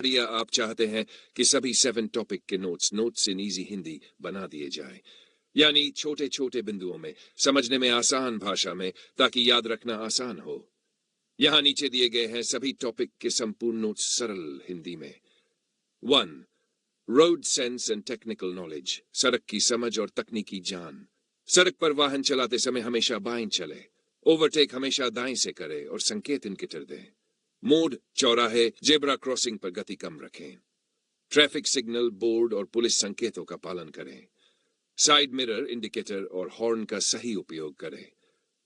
या आप चाहते हैं कि सभी 7 टॉपिक के नोट्स इन इजी हिंदी बना दिए जाएं, यानी छोटे छोटे बिंदुओं में, समझने में आसान भाषा में, ताकि याद रखना आसान हो। यहां नीचे दिए गए हैं सभी टॉपिक के संपूर्ण नोट्स सरल हिंदी में। 1. Road sense and technical knowledge, सड़क की समझ और तकनीकी ज्ञान। सड़क पर वाहन चलाते समय हमेशा बाएं चले, ओवरटेक हमेशा दाएं से करें और संकेत इंडिकेटर दें। मोड़, चौराहे, जेब्रा क्रॉसिंग पर गति कम रखें। ट्रैफिक सिग्नल, बोर्ड और पुलिस संकेतों का पालन करें। साइड मिरर, इंडिकेटर और हॉर्न का सही उपयोग करें।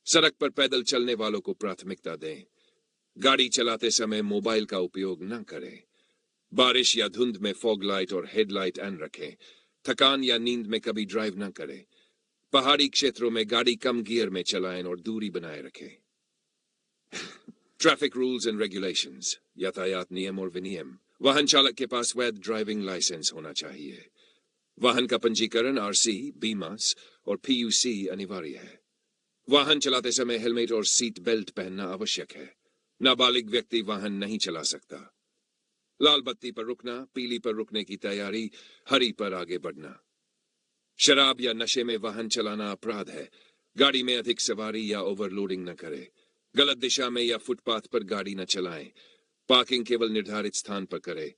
सड़क पर पैदल चलने वालों को प्राथमिकता दें। गाड़ी चलाते समय मोबाइल का उपयोग न करें। बारिश या धुंध में फॉग लाइट और हेडलाइट ऑन रखें। थकान या नींद में कभी ड्राइव न करें। पहाड़ी क्षेत्रों में गाड़ी कम गियर में चलाएं और दूरी बनाए रखें। ट्रैफिक रूल्स एंड रेगुलेशंस, यातायात नियम और विनियम। वाहन चालक के पास वैध ड्राइविंग लाइसेंस होना चाहिए। वाहन का पंजीकरण, आरसी, बीमा और पीयूसी अनिवार्य है। वाहन चलाते समय हेलमेट और सीट बेल्ट पहनना आवश्यक है। नाबालिग व्यक्ति वाहन नहीं चला सकता। लाल बत्ती पर रुकना, पीली पर रुकने की तैयारी, हरी पर आगे बढ़ना। शराब या नशे में वाहन चलाना अपराध है। गाड़ी में अधिक सवारी या ओवरलोडिंग न करें। गलत दिशा में या फुटपाथ पर गाड़ी न चलाएं। पार्किंग केवल निर्धारित स्थान पर करें।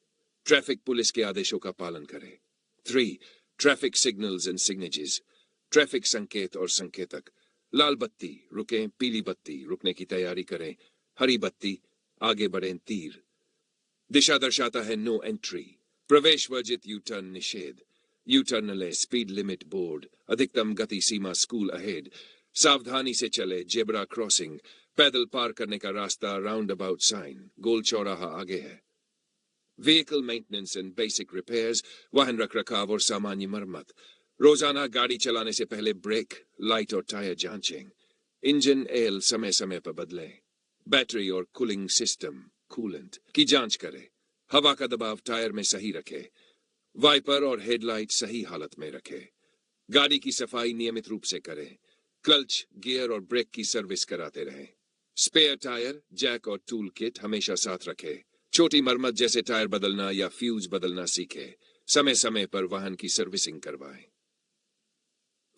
ट्रैफिक पुलिस के आदेशों का पालन करें। 3. Traffic signals and signatures, traffic संकेत और संकेतक। लाल बत्ती रुकें, पीली बत्ती रुकने की तैयारी करें, हरी बत्ती आगे बढ़ें, तीर। दिशा दर्शाता है नो एंट्री। प्रवेश वर्जित, यू टर्न निषेध। यू टर्न ले, स्पीड लिमिट बोर्ड, अधिकतम गति सीमा स्कूल अहेड। सावधानी से चले, जेब्रा क्रॉसिंग। पैदल पार करने का रास्ता, राउंड अबाउट साइन, गोल चौराहा आगे है। Vehicle maintenance and basic repairs, वाहन रखरखाव और सामान्य मरम्मत। रोजाना गाड़ी चलाने से पहले ब्रेक, लाइट और टायर जांचें। इंजन ऑयल समय समय पर बदलें। बैटरी और कूलिंग सिस्टम, कूलेंट की जांच करें। हवा का दबाव टायर में सही रखें। वाइपर और हेडलाइट सही हालत में रखें। गाड़ी की सफाई नियमित रूप से करें। क्लच, गियर और ब्रेक की सर्विस कराते रहें। स्पेयर टायर, जैक और टूल किट हमेशा साथ रखें। छोटी मरम्मत जैसे टायर बदलना या फ्यूज बदलना सीखें। समय समय पर वाहन की सर्विसिंग करवाएं।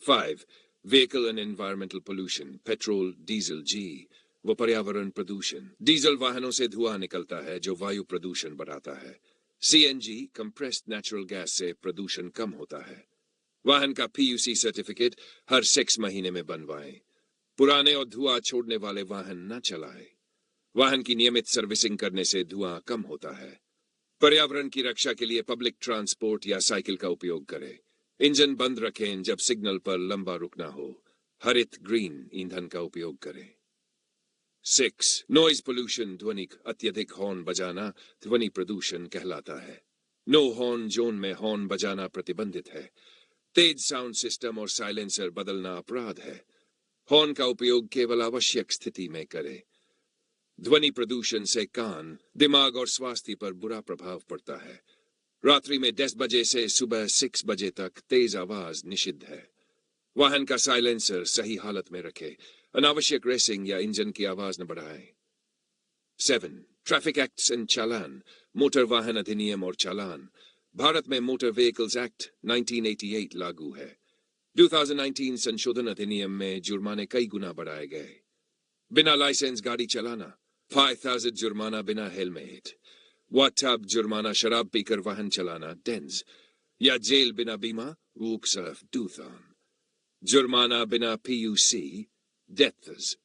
5. Vehicle and environmental pollution, petrol, diesel, जी वो पर्यावरण प्रदूषण। डीजल वाहनों से धुआं निकलता है जो वायु प्रदूषण बढ़ाता है। सीएनजी, कंप्रेस्ड नेचुरल गैस से प्रदूषण कम होता है। वाहन का पीयूसी सर्टिफिकेट हर 6 महीने में बनवाएं। पुराने और धुआं छोड़ने वाले वाहन न चलाएं। वाहन की नियमित सर्विसिंग करने से धुआं कम होता है। पर्यावरण की रक्षा के लिए पब्लिक ट्रांसपोर्ट या साइकिल का उपयोग करें। इंजन बंद रखें जब सिग्नल पर लंबा रुकना हो। हरित ग्रीन ईंधन का उपयोग करें। 6. नॉइज पोल्यूशन, ध्वनि अत्यधिक हॉर्न बजाना ध्वनि प्रदूषण कहलाता है। नो हॉर्न जोन में हॉर्न बजाना प्रतिबंधित है। तेज साउंड सिस्टम और साइलेंसर बदलना अपराध है। हॉर्न का उपयोग केवल आवश्यक स्थिति में करें। ध्वनि प्रदूषण से कान, दिमाग और स्वास्थ्य पर बुरा प्रभाव पड़ता है। रात्रि में 10 बजे से सुबह 6 बजे तक तेज आवाज निषिद्ध है। वाहन का साइलेंसर सही हालत में रखें। अनावश्यक रेसिंग या इंजन की आवाज न बढ़ाएं। 7. Traffic acts and challan, motor वाहन अधिनियम और चालान। भारत में मोटर व्हीकल्स एक्ट 1988 लागू है। 2019 संशोधन अधिनियम में जुर्माने कई गुना बढ़ाए गए। बिना लाइसेंस गाड़ी चलाना 5,000 जुर्माना, बिना हेलमेट 1,000 जुर्माना, शराब पीकर वाहन चलाना डेंस या जेल बिना बीमा वूकसर्फ 2,000 जुर्माना, बिना पीयूसी डेथ्स।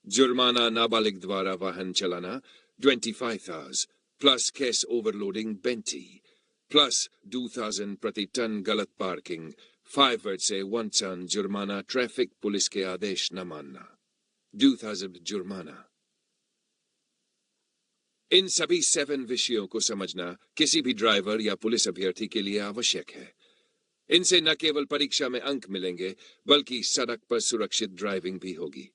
जुर्माना नाबालिग द्वारा वाहन चलाना 25,000 प्लस केस ओवरलोडिंग 20 प्लस 2,000 प्रति टन गलत पार्किंग 5 से 1 टन जुर्माना। ट्रैफिक पुलिस के आदेश न मानना 2,000 जुर्माना। इन सभी 7 विषयों को समझना किसी भी ड्राइवर या पुलिस अभ्यर्थी के लिए आवश्यक है। इनसे न केवल परीक्षा में अंक मिलेंगे बल्कि सड़क पर सुरक्षित ड्राइविंग भी होगी।